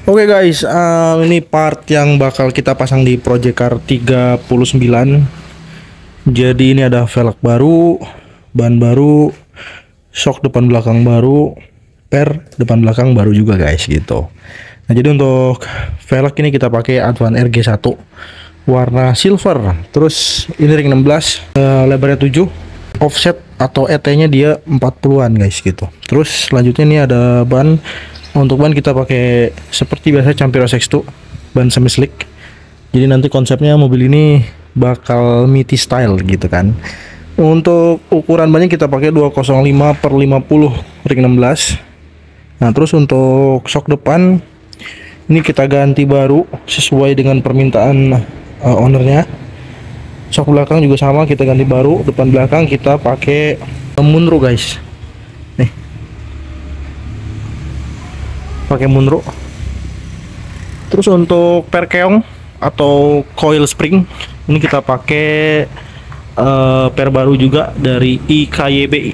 Oke guys, ini part yang bakal kita pasang di Project Car 39. Jadi ini ada velg baru, ban baru, shock depan belakang baru, per depan belakang baru juga guys gitu. Nah jadi untuk velg ini kita pakai Advan RG1 warna silver. Terus ini ring 16, lebarnya 7, offset atau ET nya dia 40-an guys gitu. Terus selanjutnya ini ada ban. Untuk ban kita pakai seperti biasa Campiro X2, ban semi slick. Jadi nanti konsepnya mobil ini bakal MITI style gitu kan. Untuk ukuran bannya kita pakai 205/50 ring 16. Nah terus untuk shock depan ini kita ganti baru sesuai dengan permintaan ownernya. Shock belakang juga sama, kita ganti baru. Depan belakang kita pakai Munro guys. Pakai Munro. Terus untuk per keong atau coil spring ini kita pakai per baru juga dari IKYB.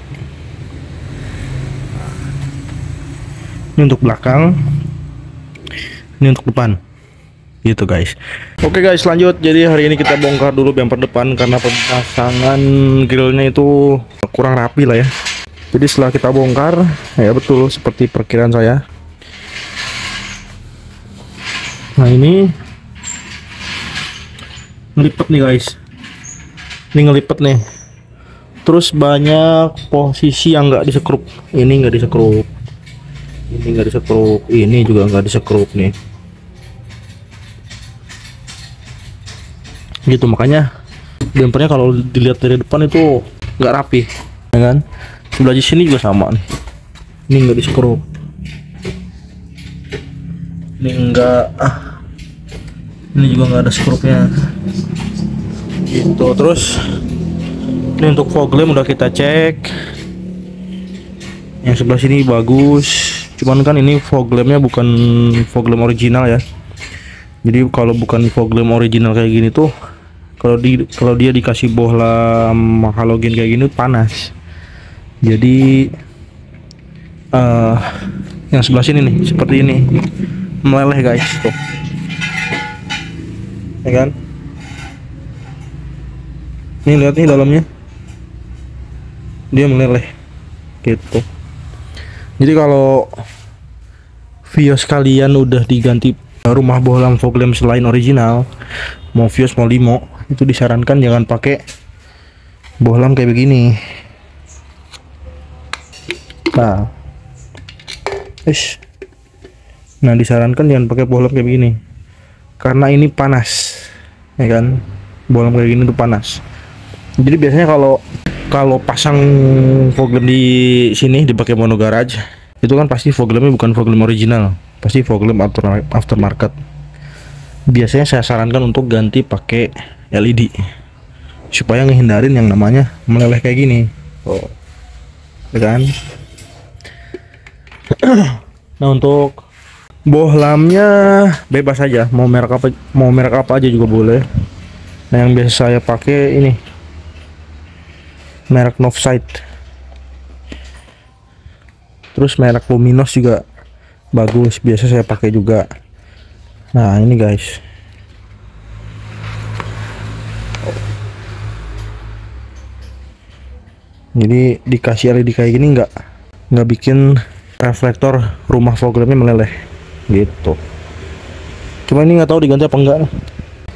Ini untuk belakang, ini untuk depan gitu guys. Oke guys, lanjut. Jadi hari ini kita bongkar dulu bumper depan karena pemasangan grillnya itu kurang rapi lah ya. Jadi setelah kita bongkar, ya betul seperti perkiraan saya. Nah ini ngelipet nih guys, ini ngelipet nih. Terus banyak posisi yang nggak disekrup. Ini nggak disekrup, ini nggak disekrup, ini juga nggak disekrup nih. Gitu makanya bumpernya kalau dilihat dari depan itu nggak rapi, ya kan? Sebelah di sini juga sama nih. Ini nggak disekrup. Ini enggak, ini juga nggak ada skrupnya gitu. Terus ini untuk fog lamp udah kita cek, yang sebelah sini bagus, cuman kan ini fog lampnya bukan fog lamp original ya. Jadi kalau bukan fog lamp original kayak gini tuh, kalau dia dikasih bohlam halogen kayak gini panas. Jadi yang sebelah sini nih seperti ini meleleh guys tuh, ya kan? Ini lihat nih dalamnya, dia meleleh gitu. Jadi kalau Vios kalian udah diganti rumah bohlam fog lamp selain original, mau Vios mau limo, itu disarankan jangan pakai bohlam kayak begini. Nah disarankan jangan pakai bohlam kayak begini karena ini panas, ya kan? Bohlam kayak gini tuh panas. Jadi biasanya kalau pasang fog lamp di sini dipakai mono garage, itu kan pasti fog lampnya bukan fog lamp original, pasti fog lamp aftermarket. Biasanya saya sarankan untuk ganti pakai LED supaya ngehindarin yang namanya meleleh kayak gini. Oh, ya kan? Nah untuk bohlamnya bebas aja, mau merek apa aja juga boleh. Nah yang biasa saya pakai ini merek Novside. Terus merek Luminos juga bagus, biasa saya pakai juga. Nah ini guys, jadi dikasih LED kayak gini nggak bikin reflektor rumah fog lampnya meleleh gitu. Cuma ini nggak tahu diganti apa enggak.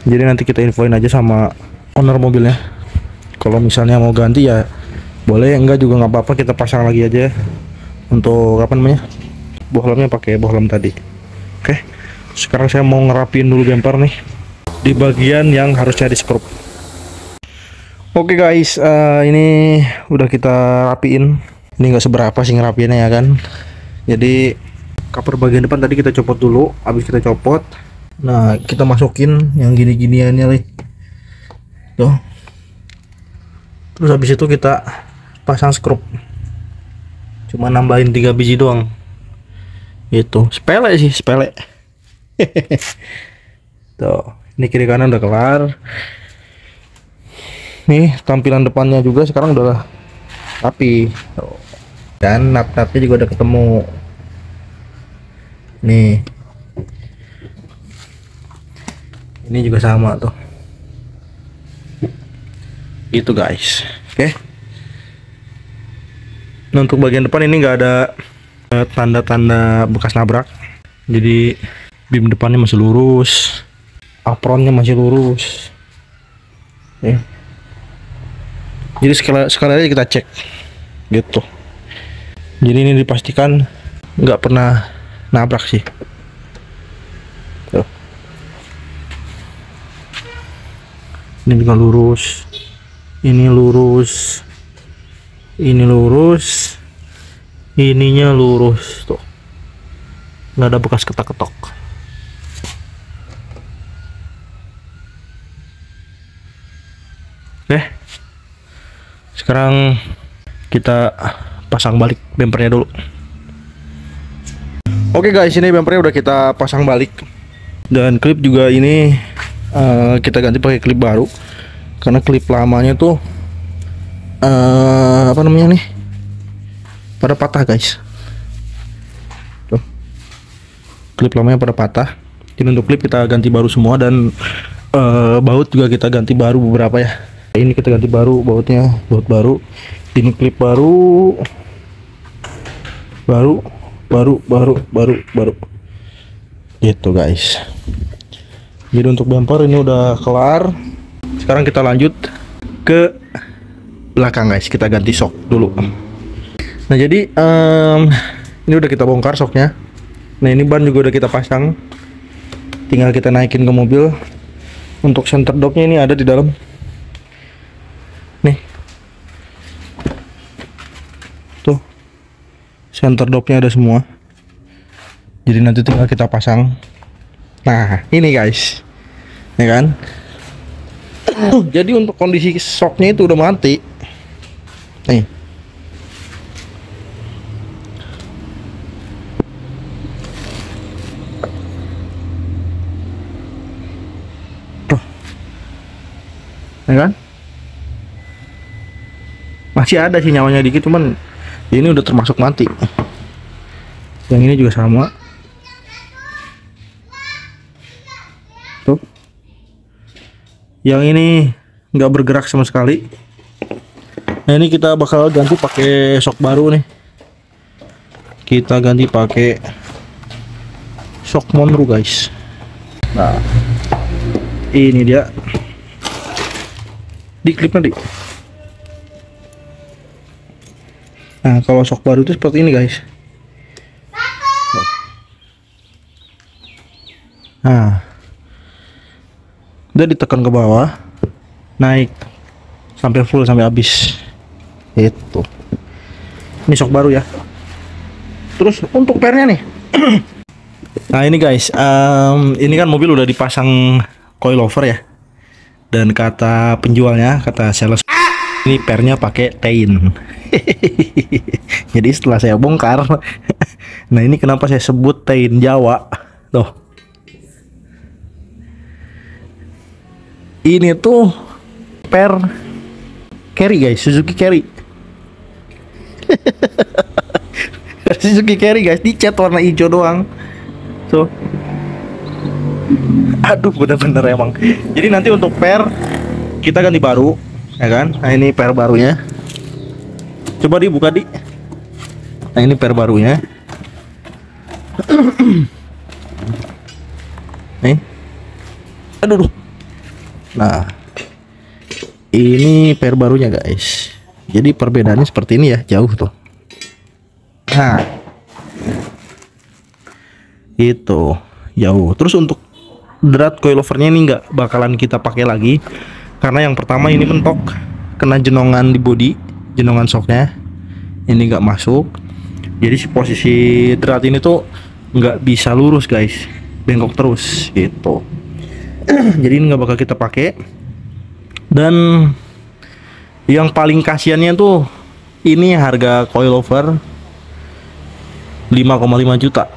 Jadi nanti kita infoin aja sama owner mobilnya. Kalau misalnya mau ganti ya boleh, enggak juga nggak apa-apa, kita pasang lagi aja. Untuk apa namanya, bohlamnya pakai bohlam tadi. Oke, sekarang saya mau ngerapin dulu bumper nih di bagian yang harusnya di skrup. Oke guys, ini udah kita rapiin. Ini nggak seberapa sih ngerapiinnya ya kan. Jadi cover bagian depan tadi kita copot dulu. Habis kita copot, nah kita masukin yang gini-giniannya nih tuh. Terus habis itu kita pasang skrup, cuma nambahin 3 biji doang. Itu sepele sih, sepele. Tuh, ini kiri kanan udah kelar. Nih tampilan depannya juga sekarang udah rapi. Tuh. Dan nap-napnya juga udah ketemu nih. Ini juga sama tuh. Gitu guys. Oke. Nah, untuk bagian depan ini nggak ada tanda-tanda bekas nabrak. Jadi beam depannya masih lurus, apronnya masih lurus. Oke. Jadi sekali aja kita cek gitu. Jadi ini dipastikan nggak pernah nabrak sih. Tuh. Ini juga lurus, ini lurus, ini lurus, ininya lurus tuh, nggak ada bekas ketak-ketok. Oke, sekarang kita pasang balik bempernya dulu. Oke guys, ini bempernya udah kita pasang balik, dan klip juga ini kita ganti pakai klip baru karena klip lamanya tuh apa namanya nih, pada patah guys. Tuh, klip lamanya pada patah. Jadi untuk klip kita ganti baru semua, dan baut juga kita ganti baru beberapa ya. Ini kita ganti baru bautnya, baut baru. Ini klip baru, baru gitu guys. Jadi untuk bumper ini udah kelar. Sekarang kita lanjut ke belakang guys, kita ganti shock dulu. Nah jadi ini udah kita bongkar shocknya. Nah ini ban juga udah kita pasang, tinggal kita naikin ke mobil. Untuk center dopnya ini ada di dalam nih, tuh center dopnya ada semua, jadi nanti tinggal kita pasang. Nah ini guys, ya kan. Jadi untuk kondisi shocknya itu udah mati nih. Tuh, ya kan, masih ada sih nyawanya dikit, cuman ini udah termasuk mati. Yang ini juga sama tuh, yang ini nggak bergerak sama sekali. Nah ini kita bakal ganti pakai shock baru nih. Kita ganti pakai shock Monroe guys. Nah ini dia di klip nanti. Nah kalau shock baru itu seperti ini guys. Nah udah ditekan ke bawah, naik sampai full, sampai habis. Itu ini shock baru ya. Terus untuk pernya nih nah ini guys, ini kan mobil udah dipasang coilover ya, dan kata penjualnya, kata sales, ini pernya pakai tein. Jadi setelah saya bongkar nah ini kenapa saya sebut tein Jawa tuh. Ini tuh per carry guys, Suzuki Carry. Suzuki Carry guys, dicat warna hijau doang. So, aduh bener-bener emang. Jadi nanti untuk per kita ganti baru, ya kan? Nah ini per barunya. Coba dibuka di. Nah ini per barunya. Nih. Aduh. Nah ini per barunya guys. Jadi perbedaannya seperti ini ya, jauh tuh. Nah itu jauh. Terus untuk drat coilovernya ini nggak bakalan kita pakai lagi, karena yang pertama ini mentok, kena jenongan di bodi, jenongan shocknya ini nggak masuk. Jadi si posisi drat ini tuh nggak bisa lurus guys, bengkok terus gitu. Jadi ini nggak bakal kita pakai. Dan yang paling kasiannya tuh ini harga coilover 5,5 juta,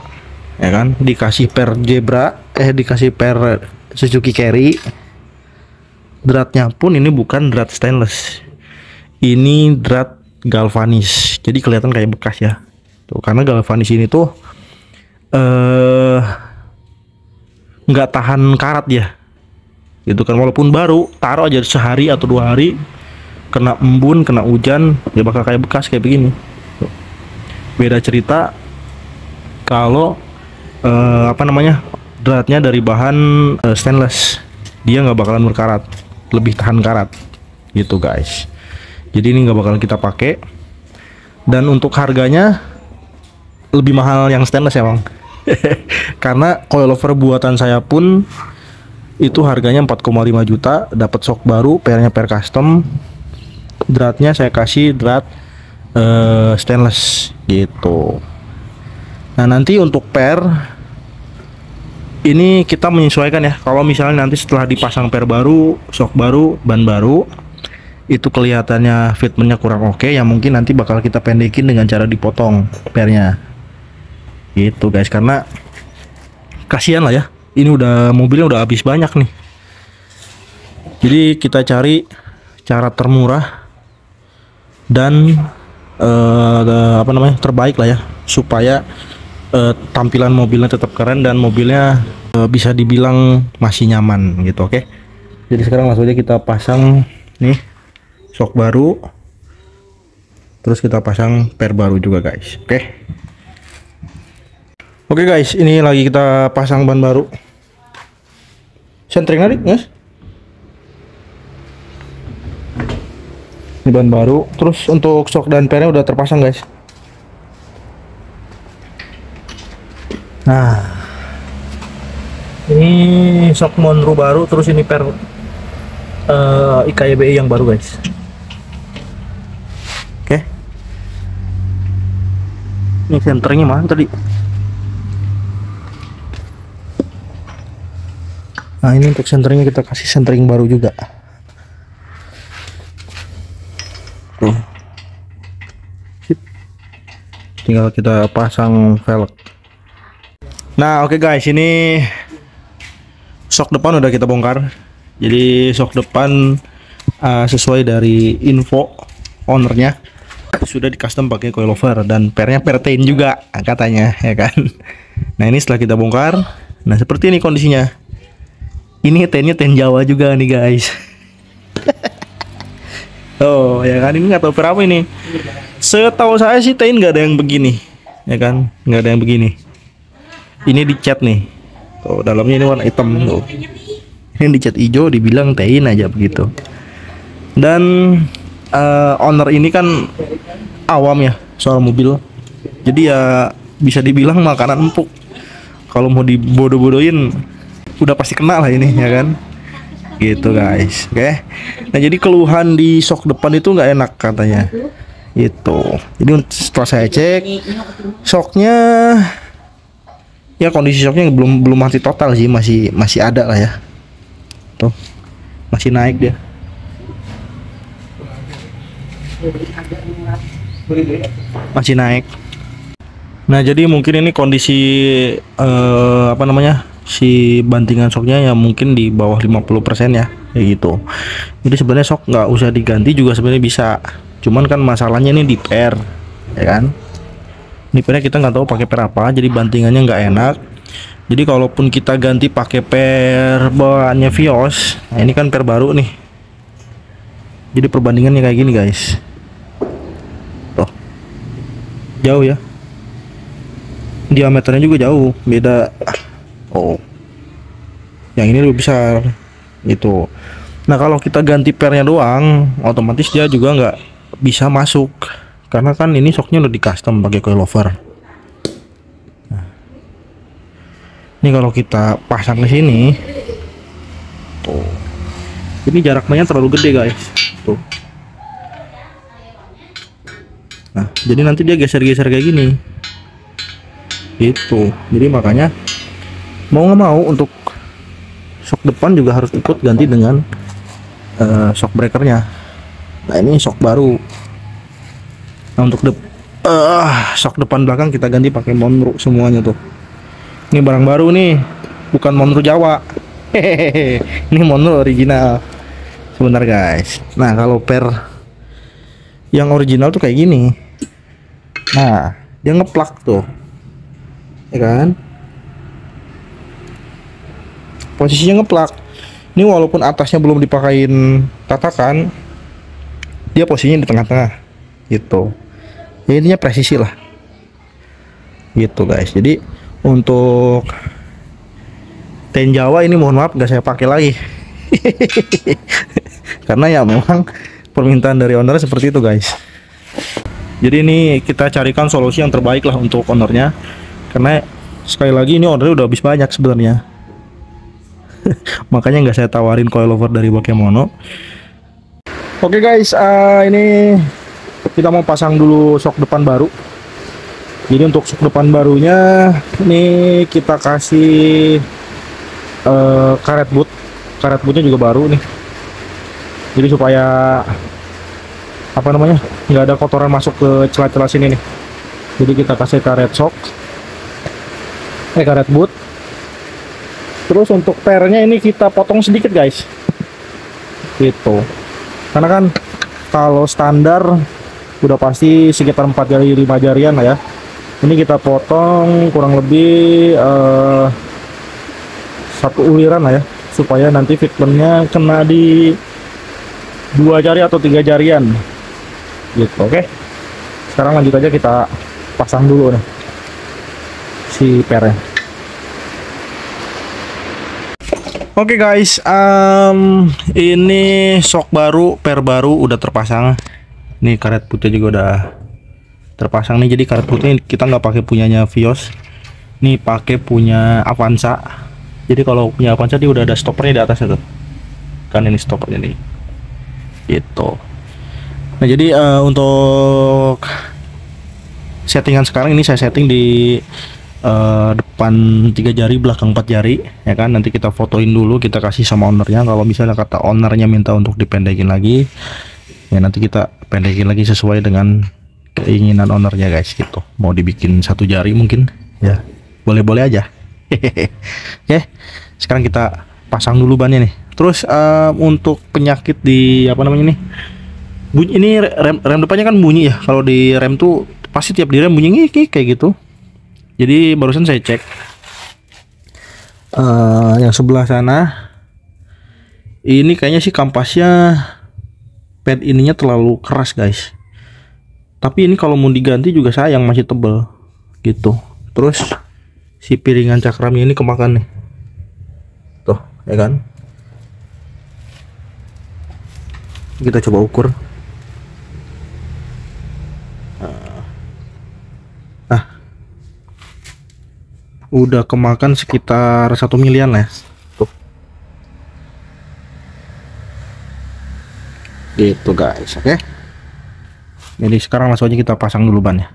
ya kan, dikasih per Zebra, dikasih per Suzuki Carry. Dratnya pun ini bukan drat stainless, ini drat galvanis, jadi kelihatan kayak bekas ya tuh, karena galvanis ini tuh nggak tahan karat ya. gitu kan. Walaupun baru, taruh aja sehari atau 2 hari, kena embun, kena hujan, ya bakal kayak bekas kayak begini. Tuh. Beda cerita kalau dratnya dari bahan stainless, dia nggak bakalan berkarat, lebih tahan karat gitu guys. Jadi ini nggak bakalan kita pakai. Dan untuk harganya lebih mahal yang stainless ya bang. Karena coilover buatan saya pun itu harganya 4,5 juta, dapat shock baru, pernya per custom, dratnya saya kasih drat stainless gitu. Nah nanti untuk per ini kita menyesuaikan ya. Kalau misalnya nanti setelah dipasang per baru, shock baru, ban baru, itu kelihatannya fitmentnya kurang oke, ya mungkin nanti bakal kita pendekin dengan cara dipotong pernya gitu guys. Karena kasihan lah ya, ini udah mobilnya udah habis banyak nih. Jadi kita cari cara termurah dan terbaik lah ya, supaya tampilan mobilnya tetap keren dan mobilnya bisa dibilang masih nyaman gitu. Oke, jadi sekarang langsung aja kita pasang nih shock baru, terus kita pasang per baru juga guys. Oke guys, ini lagi kita pasang ban baru. Sentring narik guys, ini ban baru. Terus untuk shock dan pernya udah terpasang guys. Nah, ini shock Monroe baru, terus ini per IKBI yang baru guys. Oke, ini senternya mana tadi? Nah ini untuk senternya kita kasih sentering baru juga. Tuh, sip. Tinggal kita pasang velg. Nah oke guys, ini shock depan udah kita bongkar. Jadi shock depan sesuai dari info ownernya sudah di custom pakai coilover dan pernya pertain juga katanya ya kan. Nah ini setelah kita bongkar, nah seperti ini kondisinya. Ini tennya ten Jawa juga nih guys. Oh ya kan, ini nggak tahu berapa ini. Setahu saya sih ten nggak ada yang begini ya kan, nggak ada yang begini. Ini dicat nih, tuh dalamnya ini warna hitam tuh. Ini dicat hijau, dibilang tein aja begitu. Dan owner ini kan awam ya soal mobil, jadi ya bisa dibilang makanan empuk. Kalau mau dibodoh-bodohin udah pasti kena lah ini ya kan, gitu guys. Oke, nah jadi keluhan di shock depan itu nggak enak katanya itu. Jadi setelah saya cek shocknya, ya kondisi shocknya belum mati total sih, masih ada lah ya. Tuh, masih naik dia. Masih naik. Nah, jadi mungkin ini kondisi si bantingan shocknya ya mungkin di bawah 50% ya, kayak gitu. Jadi sebenarnya shock nggak usah diganti juga sebenarnya bisa. Cuman kan masalahnya ini di per, ya kan? Ini pernya kita nggak tahu pakai per apa, jadi bantingannya nggak enak. Jadi kalaupun kita ganti pakai per bawaannya Vios, nah ini kan per baru nih. Jadi perbandingannya kayak gini guys. Tuh, jauh ya. Diameternya juga jauh, beda. Oh, yang ini lebih besar gitu. Nah kalau kita ganti pernya doang, otomatis dia juga nggak bisa masuk, karena kan ini shocknya udah di custom pakai coilover. Nah, ini kalau kita pasang ke sini, tuh, ini jarak mainnya terlalu gede guys. Tuh. Nah, jadi nanti dia geser-geser kayak gini. Itu. Jadi makanya mau nggak mau untuk shock depan juga harus ikut ganti dengan shock breakernya. Nah ini shock baru. Nah untuk shock depan belakang kita ganti pakai Monroe semuanya tuh. Ini barang baru nih, bukan Monroe Jawa. Hehehe, ini Monroe original. Sebentar guys. Nah kalau per yang original tuh kayak gini. Nah dia ngeplak tuh, ya kan? Posisinya ngeplak. Ini walaupun atasnya belum dipakein tatakan, dia posisinya di tengah-tengah gitu. Ya, intinya presisi lah gitu guys. Jadi untuk ten Jawa ini mohon maaf nggak saya pakai lagi karena ya memang permintaan dari owner seperti itu guys. Jadi ini kita carikan solusi yang terbaik lah untuk ownernya, karena sekali lagi ini ordernya udah habis banyak sebenarnya. Makanya nggak saya tawarin coilover dari Bakemono. Oke guys, ini kita mau pasang dulu shock depan baru. Jadi untuk shock depan barunya ini kita kasih karet boot. Karet bootnya juga baru nih. Jadi supaya apa namanya, nggak ada kotoran masuk ke celah-celah sini nih. Jadi kita kasih karet shock, karet boot. Terus untuk pernya ini kita potong sedikit guys, gitu. Karena kan kalau standar udah pasti sekitar 4 jari 5 jarian lah ya. Ini kita potong kurang lebih 1 uliran lah ya, supaya nanti fitmentnya kena di 2 jari atau 3 jarian gitu. Oke, sekarang lanjut aja kita pasang dulu nih si pernya. Oke guys, ini shock baru, per baru udah terpasang. Nih karet putih juga udah terpasang nih. Jadi karet putih kita nggak pakai punyanya Vios, nih pakai punya Avanza. Jadi kalau punya Avanza dia udah ada stoppernya di atasnya tuh, kan ini stoppernya nih gitu. Nah jadi untuk settingan sekarang ini saya setting di depan 3 jari, belakang 4 jari ya kan. Nanti kita fotoin dulu, kita kasih sama ownernya. Kalau misalnya kata ownernya minta untuk dipendekin lagi, ya nanti kita pendekin lagi sesuai dengan keinginan ownernya guys gitu. Mau dibikin 1 jari mungkin ya, boleh-boleh aja. Oke, sekarang kita pasang dulu bannya nih. Terus untuk penyakit di apa namanya nih, bunyi ini rem depannya kan bunyi ya. Kalau di rem tuh pasti tiap di rem bunyi ngik kayak gitu. Jadi barusan saya cek yang sebelah sana, ini kayaknya sih kampasnya pad ininya terlalu keras guys. Tapi ini kalau mau diganti juga sayang, masih tebel gitu. Terus si piringan cakramnya ini kemakan nih, tuh ya kan. Kita coba ukur. Udah kemakan sekitar 1 milian lah ya. Tuh. Gitu guys, oke. Jadi sekarang langsung aja kita pasang dulu bannya.